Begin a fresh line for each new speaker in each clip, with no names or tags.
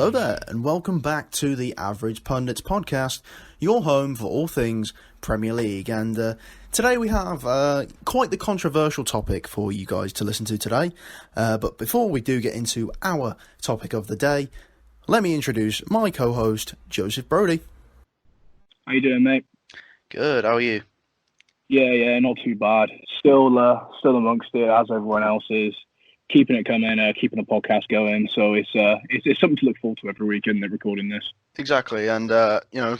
Hello there, and welcome back to the Average Pundits podcast, your home for all things Premier League. And today we have quite the controversial topic for you guys to listen to today. But before we do get into our topic of the day, let me introduce my co-host, Joseph Brody.
How you doing, mate?
Good, how are you?
Yeah, not too bad. Still amongst it, as everyone else is. Keeping it coming, keeping the podcast going. So it's something to look forward to every week, isn't it, recording this?
Exactly, and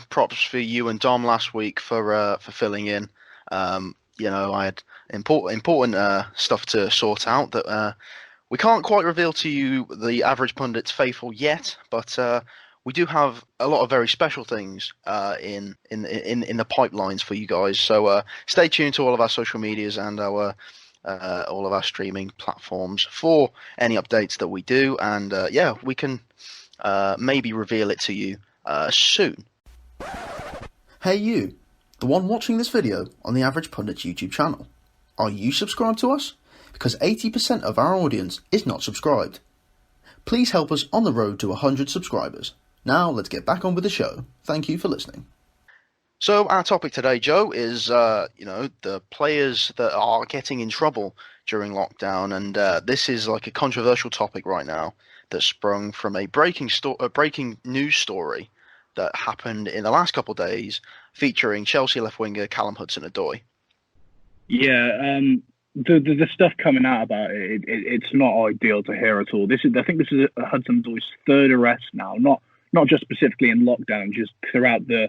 props for you and Dom last week for filling in. I had important stuff to sort out that we can't quite reveal to you, the Average Pundits faithful, yet, but we do have a lot of very special things in the pipelines for you guys. So stay tuned to all of our social medias and our all of our streaming platforms for any updates that we do, and we can maybe reveal it to you soon.
Hey you, the one watching this video on the Average Pundits YouTube channel. Are you subscribed to us? Because 80% of our audience is not subscribed. Please help us on the road to 100 subscribers. Now let's get back on with the show. Thank you for listening.
So our topic today, Joe, is the players that are getting in trouble during lockdown, and this is like a controversial topic right now that sprung from a breaking news story that happened in the last couple of days, featuring Chelsea left winger Callum Hudson-Odoi.
Yeah, the stuff coming out about it's not ideal to hear at all. I think this is Hudson-Odoi's third arrest now, not just specifically in lockdown, just throughout the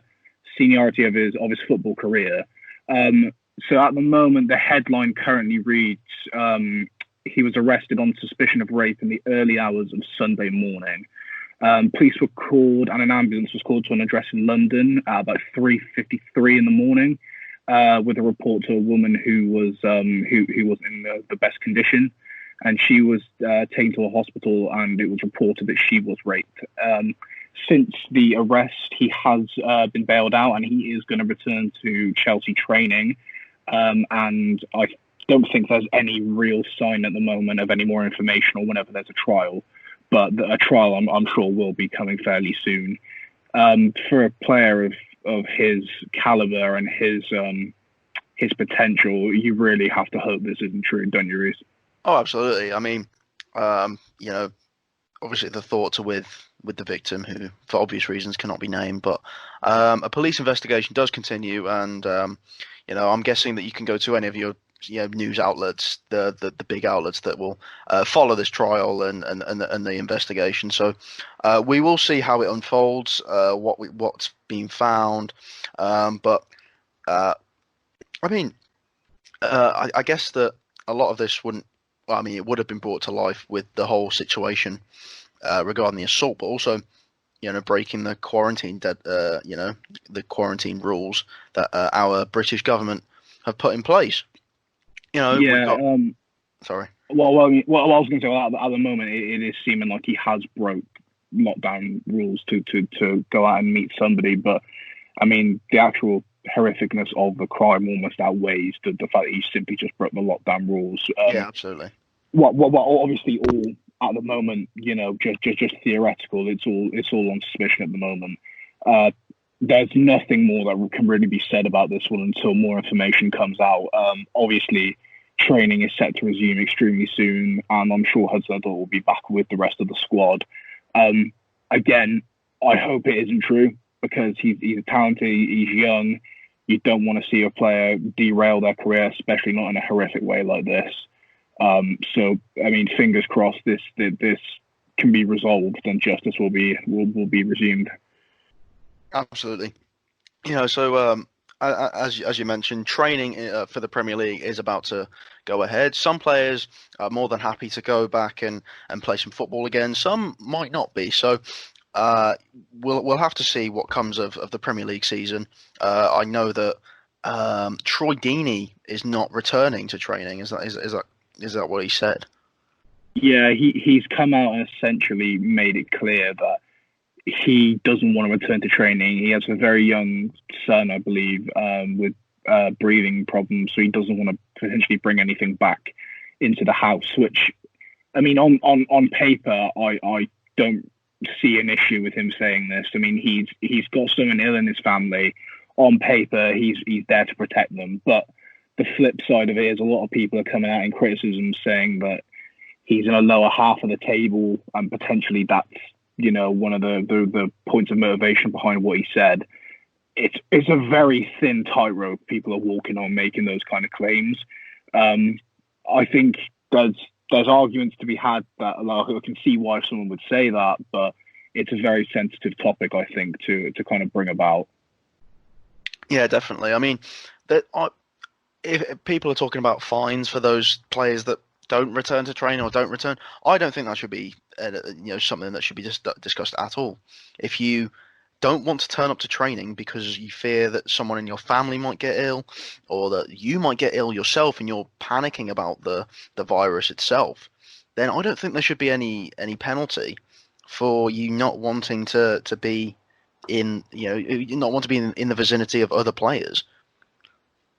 seniority of his football career. So at the moment, the headline currently reads, he was arrested on suspicion of rape in the early hours of Sunday morning. Police were called and an ambulance was called to an address in London at about 3:53 in the morning, with a report to a woman who was in the best condition, and she was taken to a hospital, and it was reported that she was raped. Since the arrest, he has been bailed out, and he is going to return to Chelsea training. And I don't think there's any real sign at the moment of any more information or whenever there's a trial. But a trial, I'm sure, will be coming fairly soon. For a player of his caliber and his potential, you really have to hope this isn't true, don't you, Reece?
Oh, absolutely. I mean, obviously the thoughts are with the victim, who, for obvious reasons, cannot be named. But a police investigation does continue, and I'm guessing that you can go to any of your news outlets, the big outlets that will follow this trial and the investigation. So we will see how it unfolds, what's being found. But I guess that a lot of this wouldn't. Well, I mean, it would have been brought to life with the whole situation regarding the assault, but also, breaking the quarantine the quarantine rules that our British government have put in place. Sorry.
Well, I was going to say, at the moment, it is seeming like he has broke lockdown rules to go out and meet somebody, but I mean, the actual horrificness of the crime almost outweighs the fact that he simply just broke the lockdown rules.
Yeah, absolutely.
What obviously all at the moment, just theoretical. It's all on suspicion at the moment. There's nothing more that can really be said about this one until more information comes out. Obviously, training is set to resume extremely soon, and I'm sure Hudson-Odoi will be back with the rest of the squad. Again, I hope it isn't true, because he's talented, he's young. You don't want to see a player derail their career, especially not in a horrific way like this. So, I mean, fingers crossed this can be resolved and justice will be resumed.
Absolutely. So as you mentioned, training for the Premier League is about to go ahead. Some players are more than happy to go back and play some football again. Some might not be. So we'll have to see what comes of the Premier League season. I know that Troy Deeney is not returning to training. Is that what he said?
Yeah, he's come out and essentially made it clear that he doesn't want to return to training. He has a very young son, I believe, with breathing problems, so he doesn't want to potentially bring anything back into the house. Which, I mean, on paper, I don't see an issue with him saying this. I mean, he's got someone ill in his family. On paper, he's there to protect them, but the flip side of it is a lot of people are coming out in criticism saying that he's in a lower half of the table, and potentially that's, you know, one of the points of motivation behind what he said. It's a very thin tightrope people are walking on making those kind of claims. I think there's arguments to be had that, like, I can see why someone would say that, but it's a very sensitive topic, I think, to kind of bring about.
Yeah, definitely. I mean, if people are talking about fines for those players that don't return to training or don't return, I don't think that should be something that should be discussed at all. If you don't want to turn up to training because you fear that someone in your family might get ill, or that you might get ill yourself and you're panicking about the virus itself, then I don't think there should be any penalty for you not wanting to be in, not want to be in the vicinity of other players.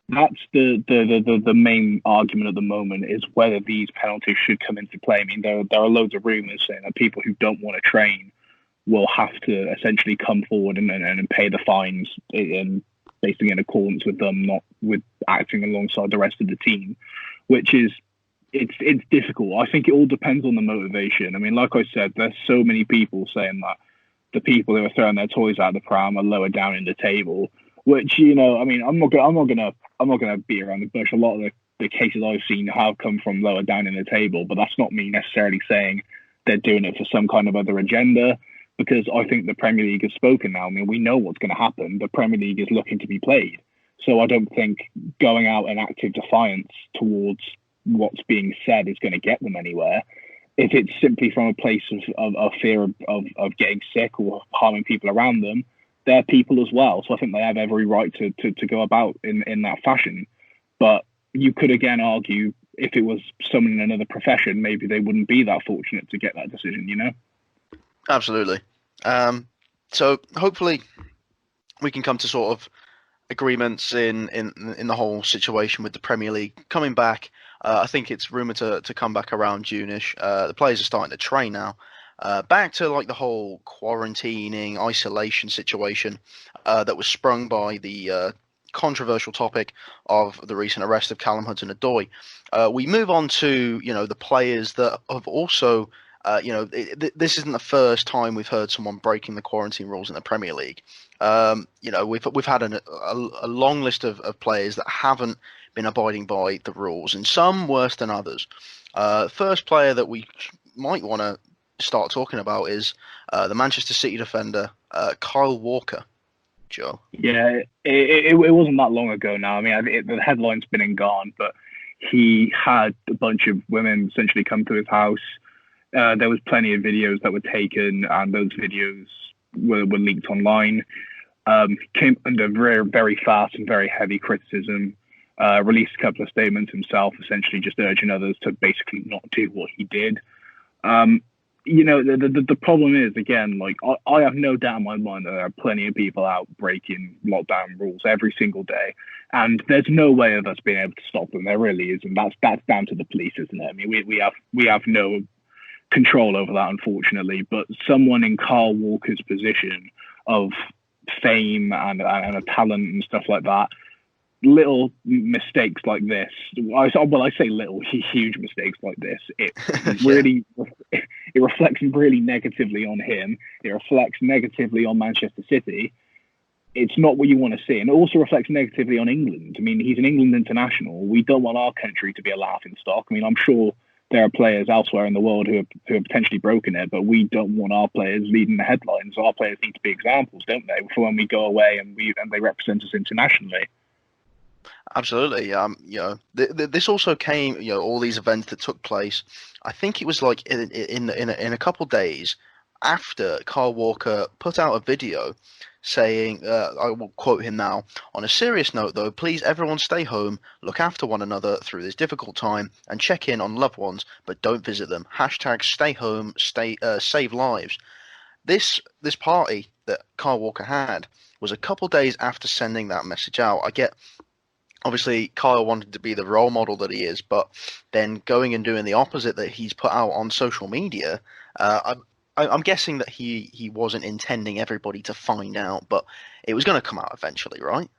That's the main argument at the moment, is whether these penalties should come into play. I mean, there are loads of rumours saying that people who don't want to train will have to essentially come forward and pay the fines, and basically in accordance with them, not with acting alongside the rest of the team, which is, it's difficult. I think it all depends on the motivation. I mean, like I said, there's so many people saying that the people who are throwing their toys out of the pram are lower down in the table, which, you know, I mean, I'm not gonna beat around the bush. A lot of the cases I've seen have come from lower down in the table, but that's not me necessarily saying they're doing it for some kind of other agenda, because I think the Premier League has spoken now. I mean, we know what's going to happen. The Premier League is looking to be played. So I don't think going out in active defiance towards what's being said is going to get them anywhere. If it's simply from a place of fear of getting sick or harming people around them, they're people as well. So I think they have every right to go about in that fashion. But you could again argue, if it was someone in another profession, maybe they wouldn't be that fortunate to get that decision, you know?
Absolutely. So hopefully we can come to sort of agreements in the whole situation with the Premier League coming back. I think it's rumoured to come back around June-ish. The players are starting to train now. Back to like the whole quarantining, isolation situation that was sprung by the controversial topic of the recent arrest of Callum Hudson-Odoi. We move on to, the players that have also, this isn't the first time we've heard someone breaking the quarantine rules in the Premier League. We've had a long list of players that haven't been abiding by the rules, and some worse than others. First player that we might want to start talking about is the Manchester City defender, Kyle Walker. Joe?
Yeah, it wasn't that long ago now. I mean, the headline's been and gone, but he had a bunch of women essentially come to his house. There was plenty of videos that were taken, and those videos were leaked online. Came under very, very fast and very heavy criticism. Released a couple of statements himself, essentially just urging others to basically not do what he did. The problem is, again, like, I have no doubt in my mind that there are plenty of people out breaking lockdown rules every single day, and there's no way of us being able to stop them. There really isn't. That's down to the police, isn't it? I mean, we have no control over that, unfortunately. But someone in Kyle Walker's position of fame and a talent and stuff like that, little mistakes like this, I say little, huge mistakes like this, it really it reflects really negatively on him. It reflects negatively on Manchester City. It's not what you want to see, and it also reflects negatively on England. I mean, he's an England international. We don't want our country to be a laughing stock. I mean, I'm sure there are players elsewhere in the world who have potentially broken it, but we don't want our players leading the headlines. Our players need to be examples, don't they, for when we go away and they represent us internationally.
Absolutely. This also came, all these events that took place. I think it was like in a couple days after Kyle Walker put out a video saying, I will quote him now: "On a serious note, though, please everyone stay home, look after one another through this difficult time, and check in on loved ones, but don't visit them. Hashtag stay home, save lives." This party that Kyle Walker had was a couple days after sending that message out. I get, obviously, Kyle wanted to be the role model that he is, but then going and doing the opposite that he's put out on social media, I'm guessing that he wasn't intending everybody to find out, but it was going to come out eventually, right?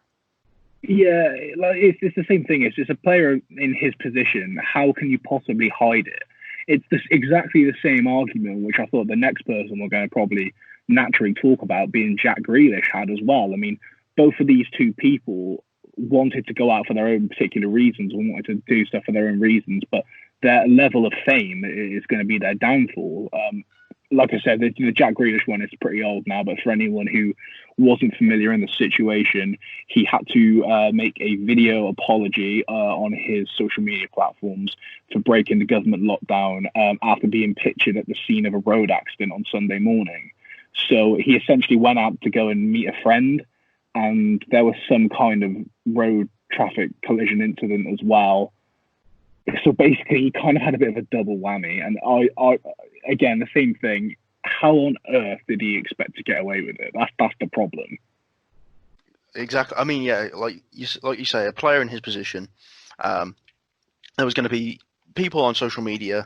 Yeah, like it's the same thing. It's just a player in his position. How can you possibly hide it? It's exactly the same argument, which I thought the next person we're going to probably naturally talk about, being Jack Grealish, had as well. I mean, both of these two people wanted to go out for their own particular reasons and wanted to do stuff for their own reasons, but their level of fame is going to be their downfall. Like I said, the Jack Grealish one is pretty old now, but for anyone who wasn't familiar in the situation, he had to make a video apology on his social media platforms for breaking the government lockdown after being pictured at the scene of a road accident on Sunday morning. So he essentially went out to go and meet a friend, and there was some kind of road traffic collision incident as well. So basically, he kind of had a bit of a double whammy. And I again, the same thing. How on earth did he expect to get away with it? That's the problem.
Exactly. I mean, yeah, like you say, a player in his position, there was going to be people on social media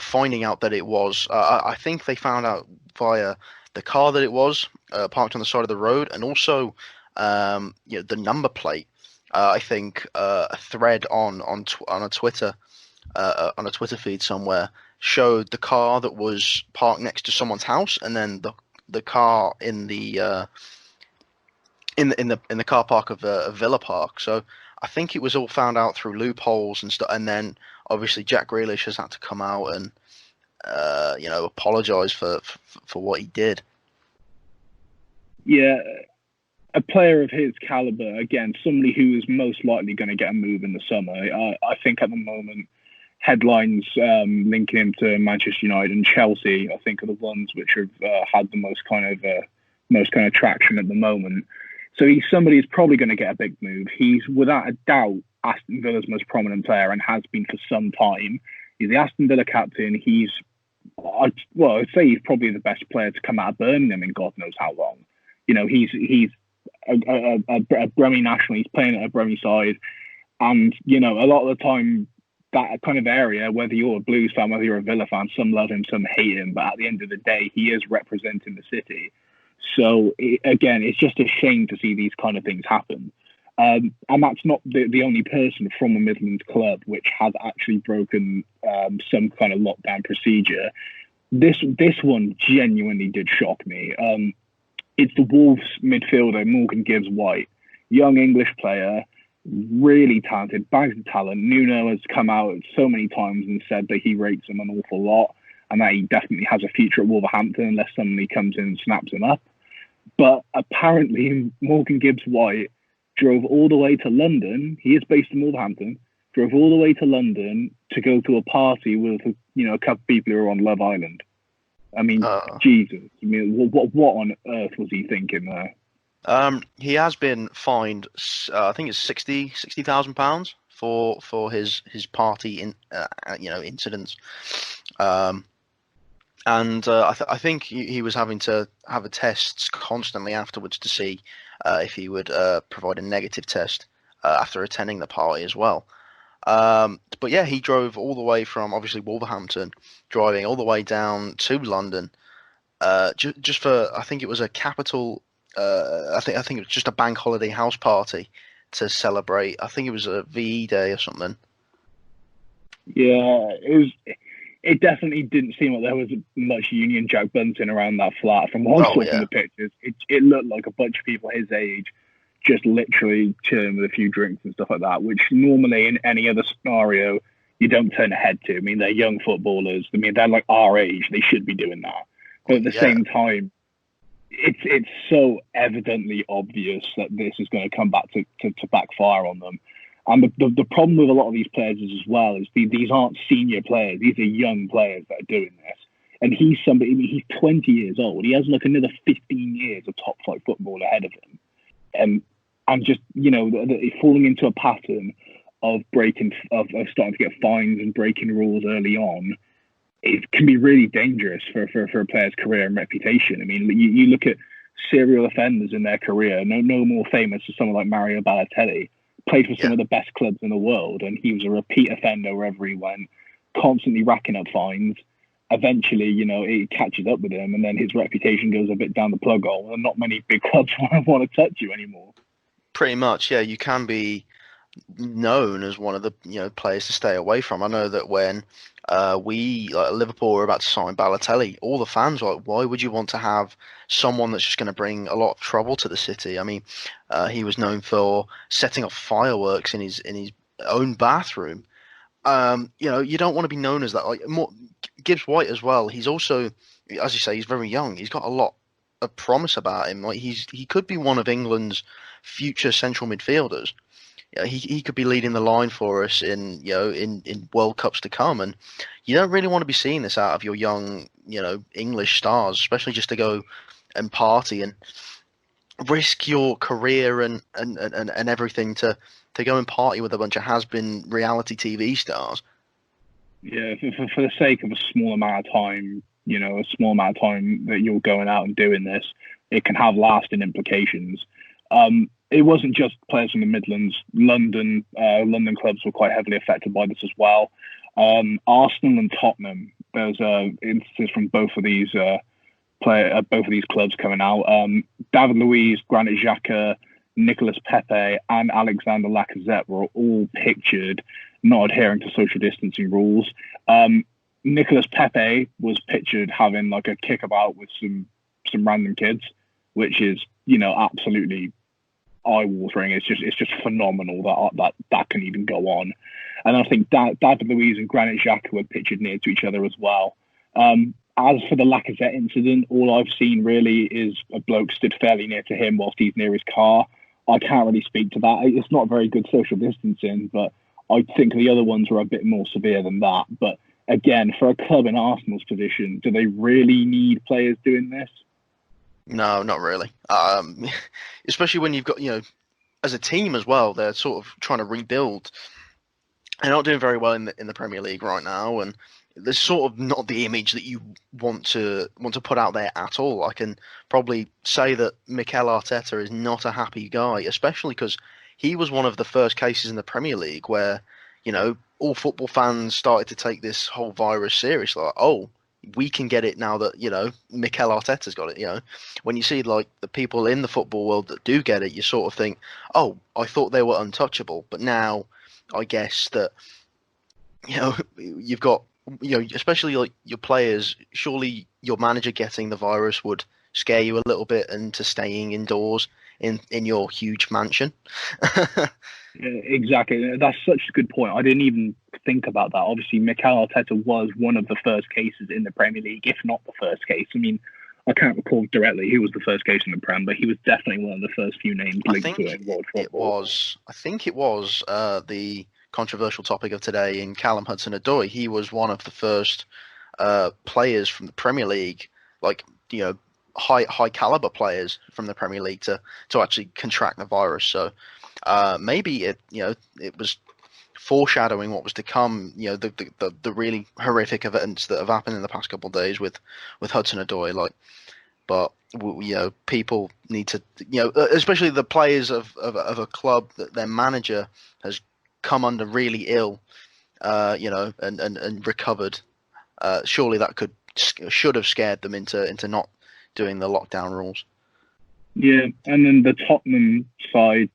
finding out that it was. I think they found out via the car that it was parked on the side of the road, and also the number plate. I think a thread on a Twitter feed somewhere showed the car that was parked next to someone's house, and then the car in the car park of Villa Park. So I think it was all found out through loopholes and stuff. And then obviously Jack Grealish has had to come out and apologise for what he did.
Yeah, a player of his caliber, again, somebody who is most likely going to get a move in the summer. I think at the moment, headlines linking him to Manchester United and Chelsea, I think, are the ones which have had the most kind of traction at the moment. So he's somebody who's probably going to get a big move. He's without a doubt Aston Villa's most prominent player and has been for some time. He's the Aston Villa captain. I'd say he's probably the best player to come out of Birmingham in God knows how long. You know, he's a Brummie national. He's playing at a Brummie side, and a lot of the time, that kind of area, whether you're a Blues fan, whether you're a Villa fan, some love him, some hate him, but at the end of the day, he is representing the city. So again, it's just a shame to see these kind of things happen. And that's not the only person from a Midlands club which has actually broken some kind of lockdown procedure. This one genuinely did shock me. It's the Wolves midfielder, Morgan Gibbs-White, young English player, really talented, bags of talent. Nuno has come out so many times and said that he rates him an awful lot and that he definitely has a future at Wolverhampton unless somebody comes in and snaps him up. But apparently Morgan Gibbs-White drove all the way to London. He is based in Wolverhampton. Drove all the way to London to go to a party with a couple of people who are on Love Island. I mean, Jesus. I mean, what on earth was he thinking there?
He has been fined. I think it's £60,000 for his party incidents. I think he was having to have a tests constantly afterwards to see if he would provide a negative test after attending the party as well. But yeah, he drove all the way from obviously Wolverhampton, driving all the way down to London, just for, I think it was a capital. I think it was just a bank holiday house party to celebrate. I think it was a VE day or something.
Yeah, it definitely didn't seem like there was much Union Jack Bunting around that flat. From what I saw from the pictures, it looked like a bunch of people his age just literally chilling with a few drinks and stuff like that, which normally in any other scenario you don't turn a head to. I mean, they're young footballers. I mean, they're like our age. They should be doing that. But at the same time, it's so evidently obvious that this is going to come back to backfire on them. And the problem with a lot of these players is as well is these aren't senior players. These are young players that are doing this. And he's 20 years old. He has like another 15 years of top flight football ahead of him. And just, falling into a pattern of starting to get fines and breaking rules early on, it can be really dangerous for a player's career and reputation. I mean, you look at serial offenders in their career, no more famous as someone like Mario Balotelli, played for some of the best clubs in the world, and he was a repeat offender wherever he went, constantly racking up fines. eventually, it catches up with him, and then his reputation goes a bit down the plug hole, and not many big clubs want to touch you anymore.
Pretty much, yeah. You can be known as one of the players to stay away from. I know that when Liverpool were about to sign Balotelli, all the fans were like, "Why would you want to have someone that's just going to bring a lot of trouble to the city?" I mean, he was known for setting off fireworks in his own bathroom. You don't want to be known as that. Like Gibbs White as well. He's also, as you say, he's very young. He's got a lot of promise about him. Like he could be one of England's future central midfielders. Yeah, he could be leading the line for us in World Cups to come, and you don't really want to be seeing this out of your young English stars, especially just to go and party and risk your career and everything to go and party with a bunch of has-been reality TV stars.
Yeah, for the sake of a small amount of time, a small amount of time that you're going out and doing this, it can have lasting implications. It wasn't just players from the Midlands. London clubs were quite heavily affected by this as well. Arsenal and Tottenham. There's instances from both of these clubs coming out. David Luiz, Granit Xhaka, Nicolas Pepe, and Alexander Lacazette were all pictured not adhering to social distancing rules. Nicolas Pepe was pictured having like a kickabout with some random kids, which is absolutely eye-watering. It's just phenomenal that can even go on. And I think David Luiz and Granit Xhaka were pictured near to each other as well. As for the Lacazette incident, all I've seen really is a bloke stood fairly near to him whilst he's near his car. I can't really speak to that. It's not very good social distancing, but I think the other ones were a bit more severe than that. But again, for a club in Arsenal's position, do they really need players doing this?
No, not really. Especially when you've got, as a team as well, they're sort of trying to rebuild. They're not doing very well in the Premier League right now, and there's sort of not the image that you want to put out there at all. I can probably say that Mikel Arteta is not a happy guy, especially because he was one of the first cases in the Premier League where, all football fans started to take this whole virus seriously. Like, oh, we can get it now that, Mikel Arteta's got it, When you see, like, the people in the football world that do get it, you sort of think, oh, I thought they were untouchable. But now, I guess that, you've got, especially, like, your players, surely your manager getting the virus would scare you a little bit into staying indoors in your huge mansion.
Yeah, exactly. That's such a good point. I didn't even think about that. Obviously, Mikel Arteta was one of the first cases in the Premier League, if not the first case. I mean, I can't recall directly who was the first case in the Prem, but he was definitely one of the first few names linked to it in world football.
I think it was the controversial topic of today in Callum Hudson-Odoi. He was one of the first players from the Premier League, like, high caliber players from the Premier League to actually contract the virus. So maybe it was foreshadowing what was to come. The really horrific events that have happened in the past couple of days with Hudson-Odoi. Like, but people need to especially the players of a club that their manager has come under really ill, and recovered. Surely that should have scared them into not doing the lockdown rules.
Yeah, and then the Tottenham side,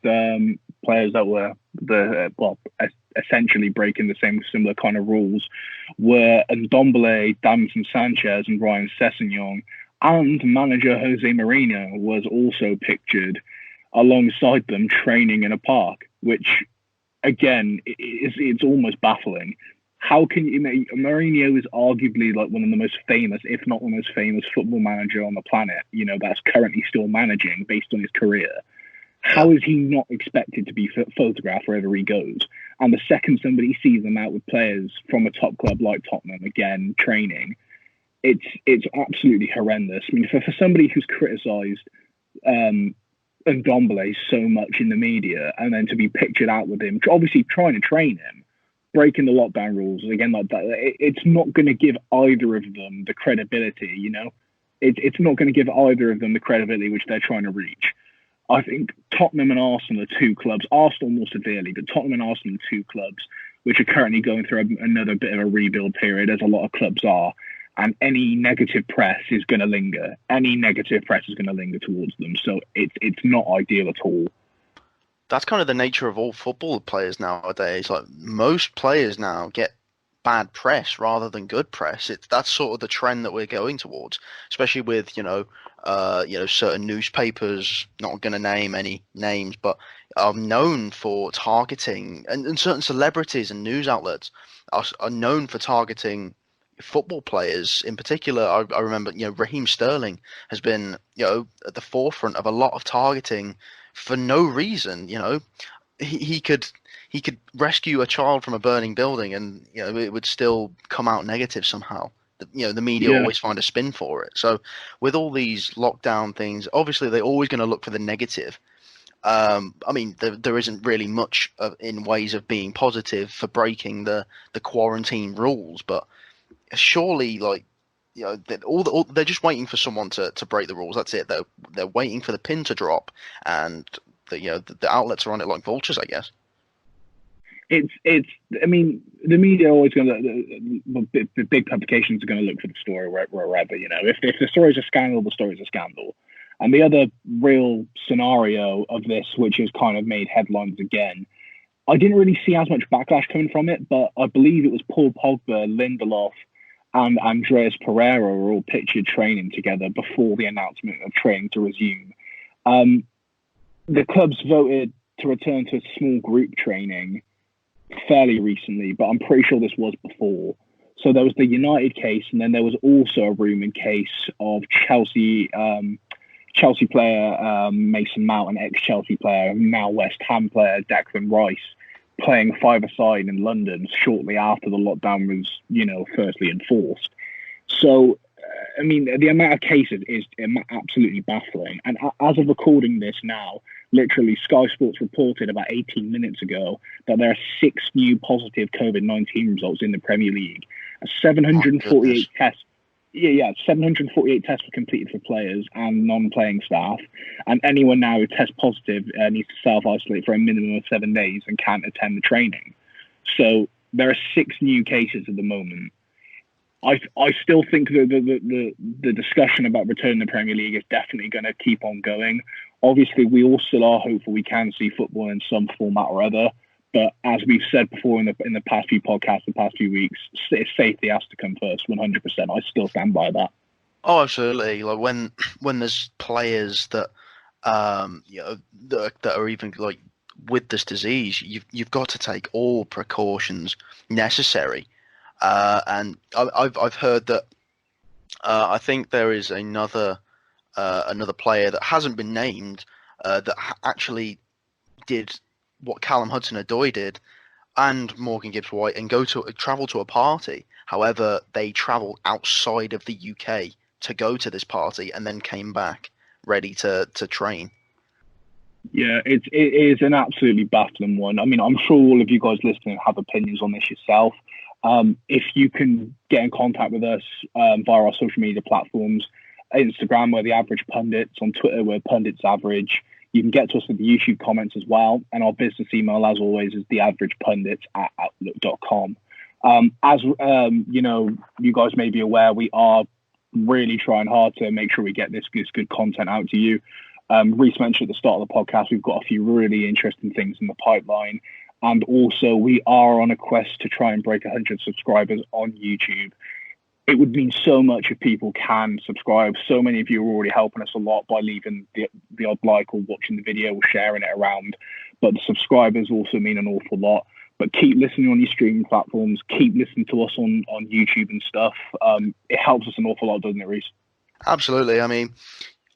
players that were essentially breaking the similar kind of rules were Ndombele, Davinson Sanchez, and Ryan Sessegnon, and manager Jose Mourinho was also pictured alongside them training in a park, which again it's almost baffling. How can you? Mourinho is arguably like one of the most famous, if not the most famous, football manager on the planet. That's currently still managing based on his career. How is he not expected to be photographed wherever he goes? And the second somebody sees him out with players from a top club like Tottenham, again training, it's absolutely horrendous. I mean, for somebody who's criticised Ndombele so much in the media, and then to be pictured out with him, obviously trying to train him, breaking the lockdown rules again like that, it's not going to give either of them the credibility. It's not going to give either of them the credibility which they're trying to reach. I think Tottenham and Arsenal are two clubs, Arsenal more severely, but Tottenham and Arsenal are two clubs which are currently going through another bit of a rebuild period, as a lot of clubs are. and any negative press is going to linger. Any negative press is going to linger towards them. So it's not ideal at all.
That's kind of the nature of all football players nowadays. Like most players now get bad press rather than good press. That's sort of the trend that we're going towards, especially with certain newspapers. Not going to name any names, but are known for targeting, and certain celebrities and news outlets are known for targeting football players. In particular, I remember Raheem Sterling has been at the forefront of a lot of targeting for no reason. He could rescue a child from a burning building, and it would still come out negative somehow. The media always find a spin for it. So with all these lockdown things, obviously they're always going to look for the negative. I mean, there isn't really much in ways of being positive for breaking the quarantine rules, but surely, they're just waiting for someone to break the rules. That's it. They're waiting for the pin to drop, and the outlets are on it like vultures, I guess.
I mean, the media are always going to, the big publications are going to look for the story wherever, if the story is a scandal, the story is a scandal. And the other real scenario of this, which has kind of made headlines again, I didn't really see as much backlash coming from it, but I believe it was Paul Pogba, Lindelof, and Andreas Pereira were all pictured training together before the announcement of training to resume. The clubs voted to return to small group training fairly recently, but I'm pretty sure this was before. So there was the United case, and then there was also a rumoured case of Chelsea player Mason Mount and ex-Chelsea player, now West Ham player Declan Rice, playing five-a-side in London shortly after the lockdown was, firstly enforced. So, I mean, the amount of cases is absolutely baffling. And as of recording this now, literally Sky Sports reported about 18 minutes ago that there are 6 new positive COVID-19 results in the Premier League. 748 tests. Yeah, 748 tests were completed for players and non-playing staff, and anyone now who tests positive needs to self-isolate for a minimum of 7 days and can't attend the training. So there are 6 new cases at the moment. I still think the discussion about returning to the Premier League is definitely going to keep on going. Obviously, we all still are hopeful we can see football in some format or other. But as we've said before in the past few podcasts, the past few weeks, safety has to come first, 100%. I still stand by that.
Oh, absolutely. Like when there's players that that are even like with this disease, you've got to take all precautions necessary. And I've heard that I think there is another player that hasn't been named that actually did what Callum Hudson-Odoi did and Morgan Gibbs-White and travel to a party. However, they travelled outside of the UK to go to this party and then came back ready to train.
Yeah, it is an absolutely baffling one. I mean, I'm sure all of you guys listening have opinions on this yourself. If you can get in contact with us via our social media platforms, Instagram, we're The Average Pundits. On Twitter, we're Pundits Average. You can get to us with the YouTube comments as well. And our business email, as always, is theaveragepundits@outlook.com. As you guys may be aware, we are really trying hard to make sure we get this good content out to you. Reece mentioned at the start of the podcast, we've got a few really interesting things in the pipeline. And also, we are on a quest to try and break 100 subscribers on YouTube. It would mean so much if people can subscribe. So many of you are already helping us a lot by leaving the odd like or watching the video or sharing it around. But the subscribers also mean an awful lot. But keep listening on your streaming platforms. Keep listening to us on YouTube and stuff. It helps us an awful lot, doesn't it, Reece?
Absolutely. I mean,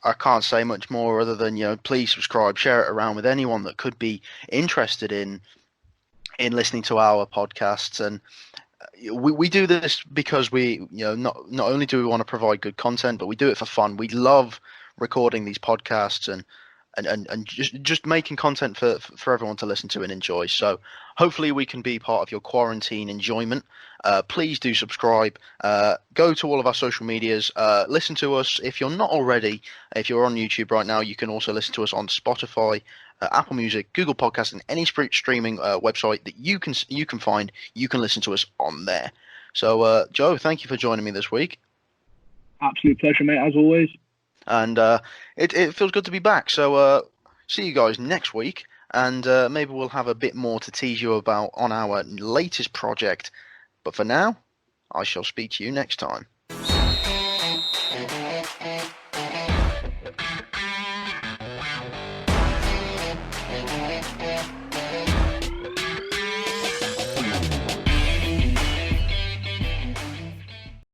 I can't say much more other than, please subscribe, share it around with anyone that could be interested in listening to our podcasts. And we do this because we, not only do we want to provide good content, but we do it for fun. We love recording these podcasts and just making content for everyone to listen to and enjoy. So hopefully we can be part of your quarantine enjoyment. Please do subscribe. Go to all of our social medias. Listen to us if you're not already. If you're on YouTube right now, you can also listen to us on Spotify, Apple Music, Google Podcasts, and any streaming website that you can find. You can listen to us on there. So, Joe, thank you for joining me this week.
Absolute pleasure, mate, as always.
And it feels good to be back. So see you guys next week, and maybe we'll have a bit more to tease you about on our latest project. But for now, I shall speak to you next time.